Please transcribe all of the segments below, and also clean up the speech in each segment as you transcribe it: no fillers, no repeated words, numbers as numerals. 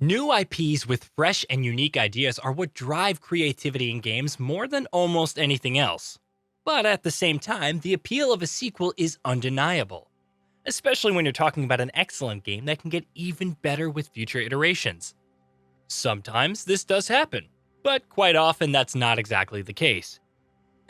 New IPs with fresh and unique ideas are what drive creativity in games more than almost anything else. But at the same time, the appeal of a sequel is undeniable, especially when you're talking about an excellent game that can get even better with future iterations. Sometimes this does happen, but quite often that's not exactly the case.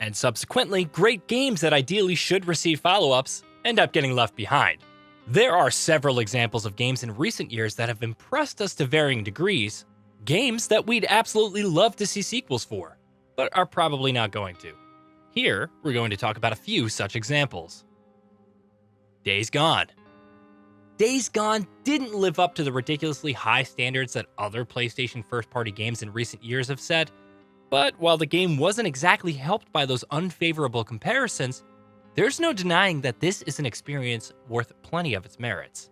And subsequently, great games that ideally should receive follow-ups end up getting left behind. There are several examples of games in recent years that have impressed us to varying degrees, games that we'd absolutely love to see sequels for, but are probably not going to. Here, we're going to talk about a few such examples. Days Gone. Days Gone didn't live up to the ridiculously high standards that other PlayStation first-party games in recent years have set, but while the game wasn't exactly helped by those unfavorable comparisons, there's no denying that this is an experience worth plenty of its merits.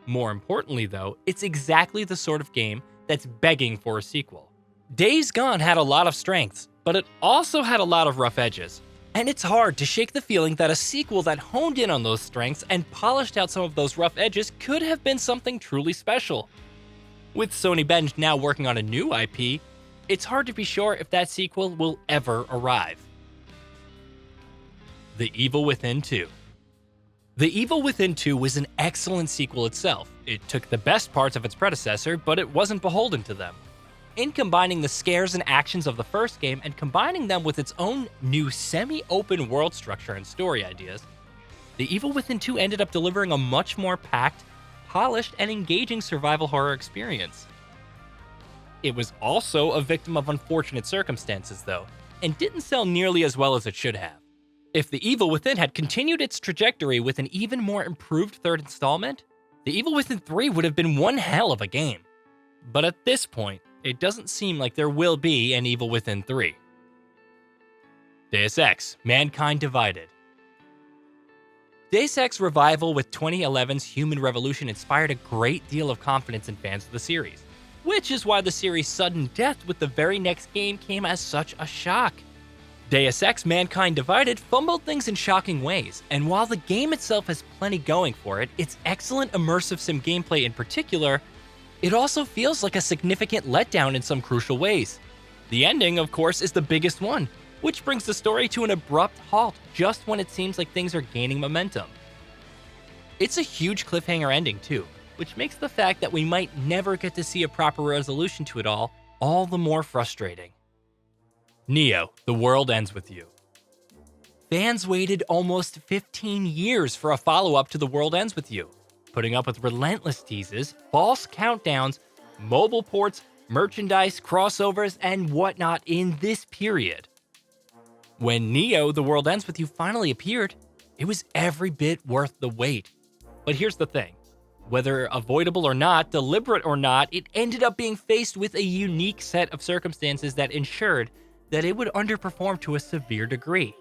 More importantly though, it's exactly the sort of game that's begging for a sequel. Days Gone had a lot of strengths, but it also had a lot of rough edges. And it's hard to shake the feeling that a sequel that honed in on those strengths and polished out some of those rough edges could have been something truly special. With Sony Bend now working on a new IP, it's hard to be sure if that sequel will ever arrive. The Evil Within 2. The Evil Within 2 was an excellent sequel itself. It took the best parts of its predecessor, but it wasn't beholden to them. In combining the scares and actions of the first game and combining them with its own new semi-open world structure and story ideas, The Evil Within 2 ended up delivering a much more packed, polished, and engaging survival horror experience. It was also a victim of unfortunate circumstances, though, and didn't sell nearly as well as it should have. If The Evil Within had continued its trajectory with an even more improved third installment, The Evil Within 3 would have been one hell of a game. But at this point, it doesn't seem like there will be an Evil Within 3. Deus Ex: Mankind Divided. Deus Ex Revival with 2011's Human Revolution inspired a great deal of confidence in fans of the series, which is why the series' sudden death with the very next game came as such a shock. Deus Ex: Mankind Divided fumbled things in shocking ways, and while the game itself has plenty going for it, its excellent immersive sim gameplay in particular, it also feels like a significant letdown in some crucial ways. The ending, of course, is the biggest one, which brings the story to an abrupt halt just when it seems like things are gaining momentum. It's a huge cliffhanger ending too, which makes the fact that we might never get to see a proper resolution to it all the more frustrating. Neo: The World Ends With You. Fans waited almost 15 years for a follow-up to The World Ends With You, putting up with relentless teases, false countdowns, mobile ports, merchandise, crossovers, and whatnot in this period. When Neo: The World Ends With You finally appeared, it was every bit worth the wait. But here's the thing. Whether avoidable or not, deliberate or not, it ended up being faced with a unique set of circumstances that ensured that it would underperform to a severe degree.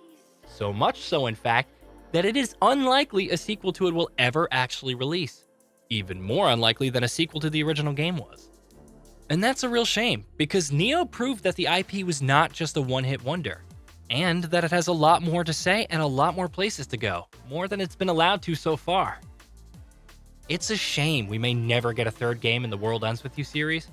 So much so, in fact, that it is unlikely a sequel to it will ever actually release. Even more unlikely than a sequel to the original game was. And that's a real shame, because Neo proved that the IP was not just a one-hit wonder, and that it has a lot more to say and a lot more places to go, more than it's been allowed to so far. It's a shame we may never get a third game in the World Ends With You series,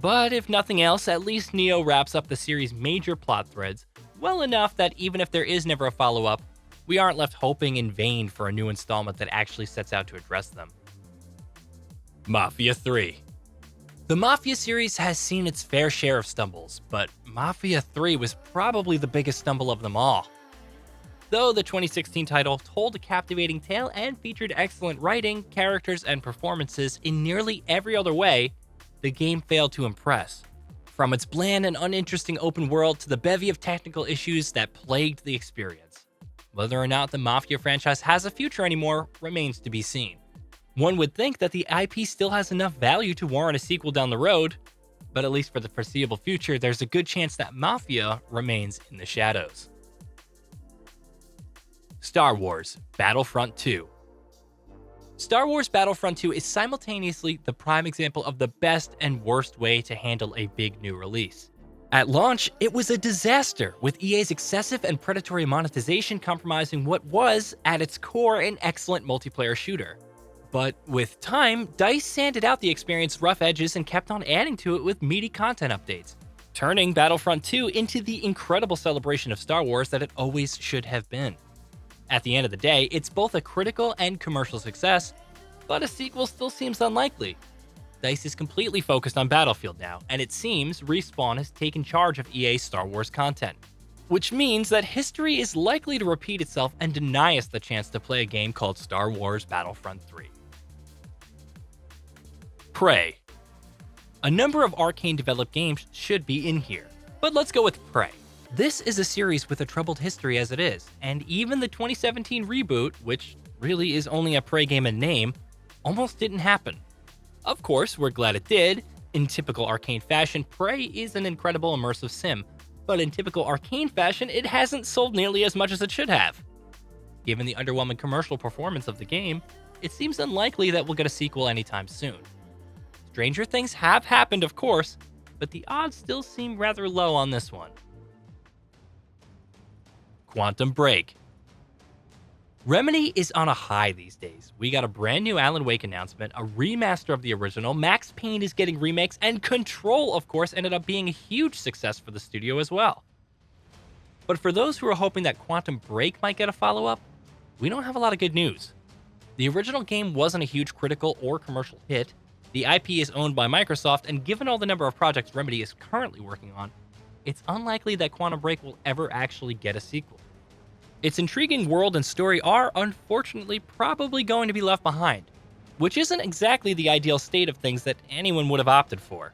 but if nothing else, at least Neo wraps up the series' major plot threads well enough that even if there is never a follow-up, we aren't left hoping in vain for a new installment that actually sets out to address them. Mafia 3. The Mafia series has seen its fair share of stumbles, but Mafia 3 was probably the biggest stumble of them all. Though the 2016 title told a captivating tale and featured excellent writing, characters, and performances in nearly every other way, the game failed to impress. From its bland and uninteresting open world to the bevy of technical issues that plagued the experience. Whether or not the Mafia franchise has a future anymore remains to be seen. One would think that the IP still has enough value to warrant a sequel down the road, but at least for the foreseeable future, there's a good chance that Mafia remains in the shadows. Star Wars: Battlefront 2. Star Wars Battlefront 2 is simultaneously the prime example of the best and worst way to handle a big new release. At launch, it was a disaster, with EA's excessive and predatory monetization compromising what was, at its core, an excellent multiplayer shooter. But with time, DICE sanded out the experience's rough edges and kept on adding to it with meaty content updates, turning Battlefront 2 into the incredible celebration of Star Wars that it always should have been. At the end of the day, it's both a critical and commercial success, but a sequel still seems unlikely. DICE is completely focused on Battlefield now, and it seems Respawn has taken charge of EA's Star Wars content, which means that history is likely to repeat itself and deny us the chance to play a game called Star Wars Battlefront 3. Prey. A number of Arcane-developed games should be in here, but let's go with Prey. This is a series with a troubled history as it is, and even the 2017 reboot, which really is only a Prey game in name, almost didn't happen. Of course, we're glad it did. In typical Arcane fashion, Prey is an incredible immersive sim, but in typical Arcane fashion, it hasn't sold nearly as much as it should have. Given the underwhelming commercial performance of the game, it seems unlikely that we'll get a sequel anytime soon. Stranger things have happened, of course, but the odds still seem rather low on this one. Quantum Break. Remedy is on a high these days. We got a brand new Alan Wake announcement, a remaster of the original, Max Payne is getting remakes, and Control, of course, ended up being a huge success for the studio as well. But for those who are hoping that Quantum Break might get a follow-up, we don't have a lot of good news. The original game wasn't a huge critical or commercial hit. The IP is owned by Microsoft, and given all the number of projects Remedy is currently working on, it's unlikely that Quantum Break will ever actually get a sequel. Its intriguing world and story are, unfortunately, probably going to be left behind, which isn't exactly the ideal state of things that anyone would have opted for.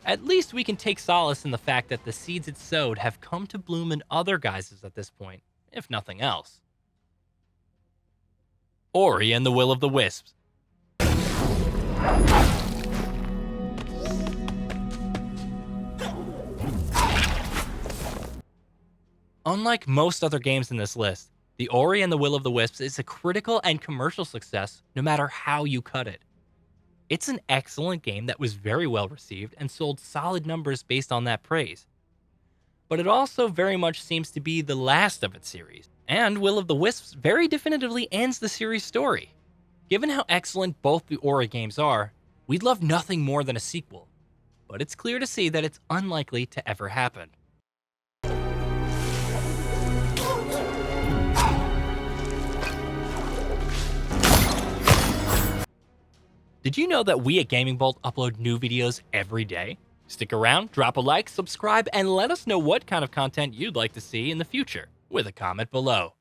At least we can take solace in the fact that the seeds it sowed have come to bloom in other guises at this point, if nothing else. Ori and the Will of the Wisps. Unlike most other games in this list, the Ori and the Will of the Wisps is a critical and commercial success no matter how you cut it. It's an excellent game that was very well received and sold solid numbers based on that praise. But it also very much seems to be the last of its series, and Will of the Wisps very definitively ends the series' story. Given how excellent both the Ori games are, we'd love nothing more than a sequel, but it's clear to see that it's unlikely to ever happen. Did you know that we at Gaming Bolt upload new videos every day? Stick around, drop a like, subscribe, and let us know what kind of content you'd like to see in the future with a comment below.